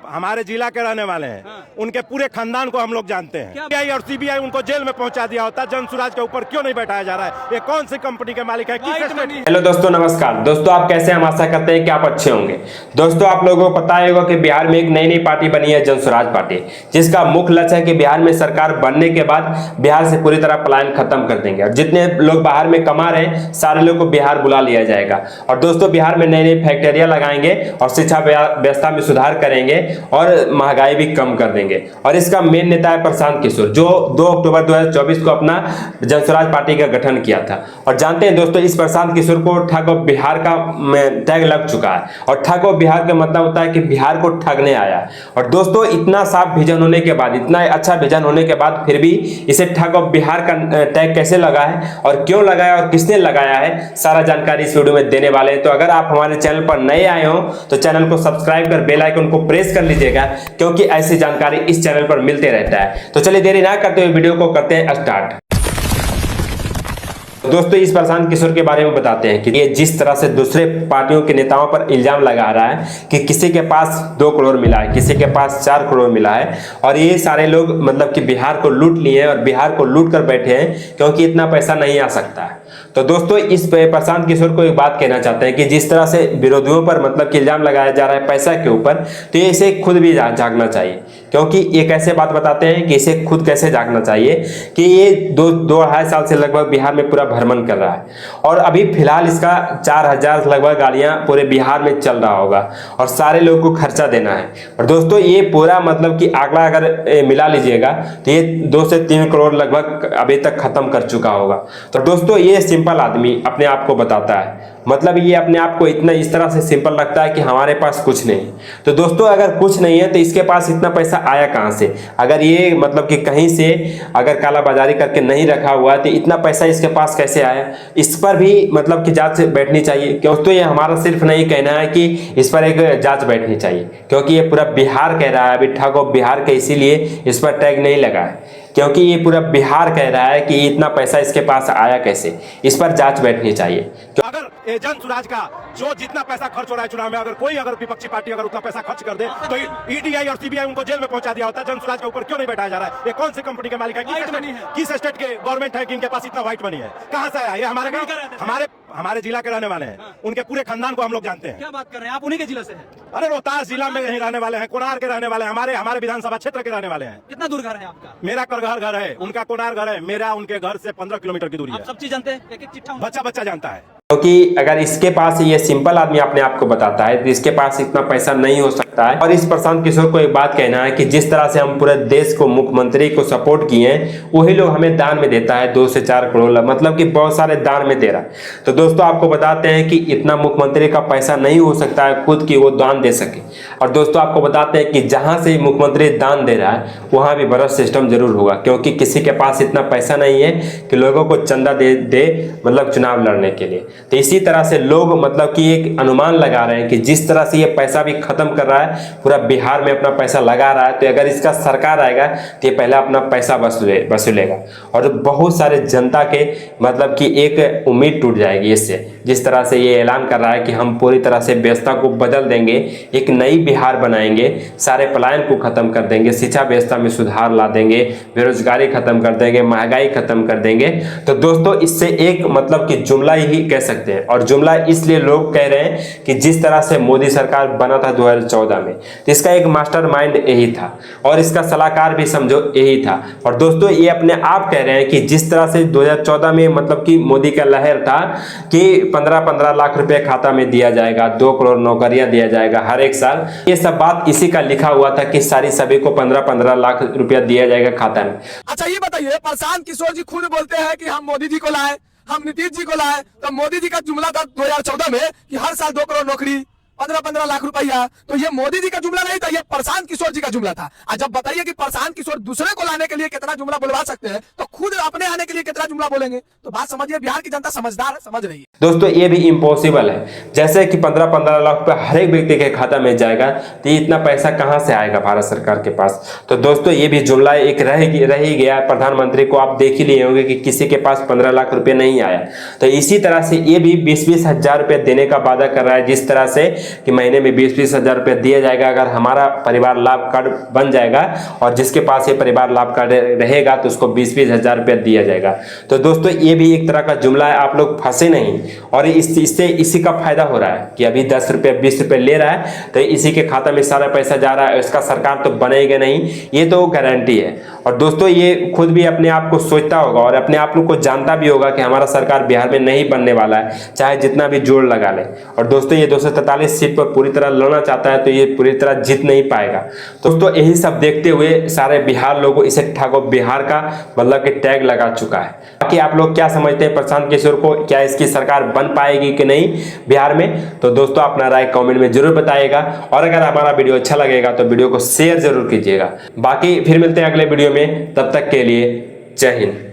हमारे जिला के रहने वाले हैं। उनके पूरे खानदान को हम लोग जानते हैं। सीबीआई और सीबीआई उनको जेल में पहुंचा दिया होता, जनसुराज के ऊपर क्यों नहीं बैठाया जा रहा है? ये कौन सी कंपनी के मालिक है? हेलो दोस्तों, नमस्कार दोस्तों, आप कैसे हैं? हम आशा करते हैं कि आप अच्छे होंगे। दोस्तों, आप लोगों को पता होगा कि बिहार में एक नई पार्टी बनी है, जनसुराज पार्टी, जिसका मुख्य लक्ष्य है कि बिहार में सरकार बनने के बाद बिहार से पूरी तरह पलायन खत्म कर देंगे और जितने लोग बाहर में कमा रहे हैं सारे लोग को बिहार बुला लिया जाएगा। और दोस्तों, बिहार में नई फैक्ट्रियां लगाएंगे और शिक्षा व्यवस्था में सुधार करेंगे और महंगाई भी कम कर देंगे। और इसका मेन नेता है प्रशांत किशोर, जो 2 अक्टूबर 2024 को अपना जनसुराज पार्टी का गठन किया था। और जानते हैं दोस्तों, इस प्रशांत किशोर को ठग बिहार का टैग लग चुका है और ठग बिहार का मतलब होता है कि बिहार को ठगने आया। और दोस्तों, इतना साफ विजन होने के बाद, इतना अच्छा विजन होने के बाद फिर भी इसे ठग बिहार का टैग कैसे लगा है और क्यों लगाया और किसने लगाया है, सारा जानकारी इस वीडियो में देने वाले हैं। तो अगर आप हमारे चैनल पर नए आए हो तो चैनल को सब्सक्राइब कर बेल आइकन को प्रेस कर लीजिएगा, क्योंकि ऐसी जानकारी इस चैनल पर मिलते रहता है। तो चलिए देरी ना करते हुए वीडियो को करते हैं स्टार्ट। दोस्तों, इस प्रशांत किशोर के बारे में बताते हैं कि ये जिस तरह से दूसरे पार्टियों के नेताओं पर इल्जाम लगा रहा है कि किसी के पास 2 करोड़ मिला है, किसी के पास 4 करोड़ मिला है और ये सारे लोग मतलब कि बिहार को लूट लिए हैं और बिहार को लूट कर बैठे हैं, क्योंकि इतना पैसा नहीं आ सकता है। तो दोस्तों, इस प्रशांत किशोर को एक बात कहना चाहते हैं कि जिस तरह से विरोधियों पर मतलब कि इल्जाम लगाया जा रहा है पैसा के ऊपर, तो ये इसे खुद भी जागना चाहिए, क्योंकि एक ऐसे बात बताते हैं कि इसे खुद कैसे जागना चाहिए कि ये 2-2.5 साल से लगभग बिहार में पूरा भ्रमण कर रहा है और अभी फिलहाल इसका 4000 लगभग गाड़ियां पूरे बिहार में चल रहा होगा और सारे लोगों को खर्चा देना है। और दोस्तों, ये पूरा मतलब कि आंकड़ा अगर मिला लीजिएगा तो ये 2 से 3 करोड़ लगभग अभी तक खत्म कर चुका होगा। तो दोस्तों, ये सिंपल आदमी अपने आप को बताता है, मतलब ये अपने आप को इतना इस तरह से सिंपल लगता है कि हमारे पास कुछ नहीं। तो दोस्तों, अगर कुछ नहीं है तो इसके पास इतना पैसा आया कहां से? अगर ये मतलब कि कहीं से अगर कालाबाजारी करके नहीं रखा हुआ है तो इतना पैसा इसके पास कैसे आया? इस पर भी मतलब कि जांच बैठनी चाहिए। क्योंकि ये हमारा सिर्फ नहीं कहना है कि इस पर एक जांच बैठनी चाहिए, क्योंकि ये पूरा बिहार कह रहा है, अभी ठगो बिहार के, इसीलिए इस पर टैग नहीं लगा है, क्योंकि ये पूरा बिहार कह रहा है कि इतना पैसा इसके पास आया कैसे। इस पर जांच बैठनी चाहिए। अगर जनसुराज का जो जितना पैसा खर्च हो रहा है चुनाव में, अगर विपक्षी पार्टी अगर उतना पैसा खर्च कर दे तो ईडीआई और सीबीआई उनको जेल में पहुंचा दिया होता, जनसुराज के ऊपर क्यों नहीं बैठाया जा रहा है? ये कौन सी कंपनी के मालिक है? किस स्टेट के गवर्नमेंट है कि इनके पास इतना व्हाइट मनी है? कहां से आया? ये हमारे जिला के रहने वाले हैं। उनके पूरे खानदान को हम लोग जानते हैं। क्या बात कर रहे हैं आप? उन्हीं के जिला से हैं? अरे रोहतास जिला में यहीं रहने वाले हैं, कोनार के रहने वाले हैं, हमारे विधानसभा क्षेत्र के रहने वाले हैं। कितना दूर घर है आपका? मेरा घर है, उनका कोनार घर है, मेरा उनके घर से 15 किलोमीटर की दूरी है। आप सब चीज जानते हैं? एक चिट्ठा बच्चा जानता है। क्योंकि अगर इसके पास ये सिंपल आदमी अपने आप को बताता है तो इसके पास इतना पैसा नहीं हो सकता है। और इस प्रशांत किशोर को एक बात कहना है कि जिस तरह से हम पूरे देश को, मुख्यमंत्री को सपोर्ट किए हैं, वही लोग हमें दान में देता है 2 से 4 करोड़, मतलब कि बहुत सारे दान में दे रहा है। तो दोस्तों, आपको बताते हैं कि इतना मुख्यमंत्री का पैसा नहीं हो सकता है खुद की वो दान दे सके। और दोस्तों, आपको बताते हैं कि जहां से मुख्यमंत्री दान दे रहा है वहां भी बड़ा सिस्टम जरूर होगा, क्योंकि किसी के पास इतना पैसा नहीं है कि लोगों को चंदा दे मतलब चुनाव लड़ने के लिए। तो इसी तरह से लोग मतलब कि एक अनुमान लगा रहे हैं कि जिस तरह से ये पैसा भी खत्म कर रहा है, पूरा बिहार में अपना पैसा लगा रहा है, तो अगर इसका सरकार आएगा तो ये पहले अपना पैसा वसूलेगा और बहुत सारे जनता के मतलब कि एक उम्मीद टूट जाएगी इससे। जिस तरह से ये ऐलान कर रहा है कि हम पूरी तरह से व्यवस्था को बदल देंगे, एक नई बिहार बनाएंगे, सारे पलायन को खत्म कर देंगे, शिक्षा व्यवस्था में सुधार ला देंगे, बेरोजगारी खत्म कर देंगे, महंगाई खत्म कर देंगे। तो दोस्तों, इससे एक मतलब कि जुमला ही कह सकते हैं। और जुमला इसलिए लोग कह रहे हैं कि जिस तरह से मोदी सरकार बना था 2014 में, तो इसका एक मास्टरमाइंड यही था और इसका सलाहकार भी समझो यही था। और दोस्तों, ये अपने आप कह रहे हैं कि जिस तरह से 2014 में मतलब कि मोदी का लहर था कि 15-15 लाख रुपए खाता में दिया जाएगा, 2 करोड़ नौकरियां दिया जाएगा हर एक साल, ये सब बात इसी का लिखा हुआ था कि सभी को 15-15 लाख रुपया दिया जाएगा खाता में। अच्छा, ये बताइए, प्रशांत किशोर जी खुद बोलते हैं कि हम मोदी जी को लाए, हम नीतीश जी को लाए, तो मोदी जी का जुमला था 2014 में कि हर साल 2 करोड़ नौकरी, 15-15 लाख रुपया। तो ये मोदी जी का जुमला नहीं था, ये प्रशांत किशोर जी का जुमला था। जब बताइए कि प्रशांत किशोर दूसरे को लाने के लिए कितना जुमला बुलवा सकते हैं, तो खुद अपने आने के लिए कितना जुमला बोलेंगे? तो बात समझिए, बिहार की जनता समझदार समझ रही है। दोस्तों, ये भी इम्पॉसिबल है। जैसे कि 15-15 लाख रुपए हर एक व्यक्ति के खाता में जाएगा, तो इतना पैसा कहां से आएगा भारत सरकार के पास? तो दोस्तों, ये भी जुमला एक रह ही गया। प्रधानमंत्री को आप देख ही लिए होंगे कि किसी के पास 15 लाख रुपए नहीं आया। तो इसी तरह से ये भी 20-20 हजार रुपए देने का वादा कर रहा है, जिस तरह से कि महीने में 20-20 हजार रुपया दिया जाएगा अगर हमारा परिवार लाभ कार्ड बन जाएगा, और जिसके पास ये परिवार लाभ कार्ड रहेगा तो उसको 20-20 हजार रुपया दिया जाएगा। तो दोस्तों ये भी एक तरह का जुमला है, आप लोग फंसे नहीं। और इससे इसी का फायदा हो रहा है कि अभी 10 रुपये 20 रुपये ले रहा है तो इसी के खाता में सारा पैसा जा रहा है, इसका सरकार तो बनेगा नहीं, ये तो गारंटी है। और दोस्तों ये खुद भी अपने आप को सोचता होगा और अपने आप को जानता भी होगा कि हमारा सरकार बिहार में नहीं बनने वाला है, चाहे जितना भी जोर लगा ले। और दोस्तों ये 243 सीट पर पूरी तरह लड़ना चाहता है तो ये पूरी तरह जीत नहीं पाएगा। दोस्तों यही सब देखते हुए सारे बिहार लोगों इसे ठाकुर बिहार का मतलब कि टैग लगा चुका है। बाकी आप लोग क्या समझते हैं प्रशांत किशोर को, क्या इसकी सरकार बन पाएगी कि नहीं बिहार में? तो दोस्तों अपना राय कमेंट में जरूर बताइएगा, और अगर हमारा वीडियो अच्छा लगेगा तो वीडियो को शेयर जरूर कीजिएगा। बाकी फिर मिलते हैं अगले वीडियो में, तब तक के लिए जय हिंद।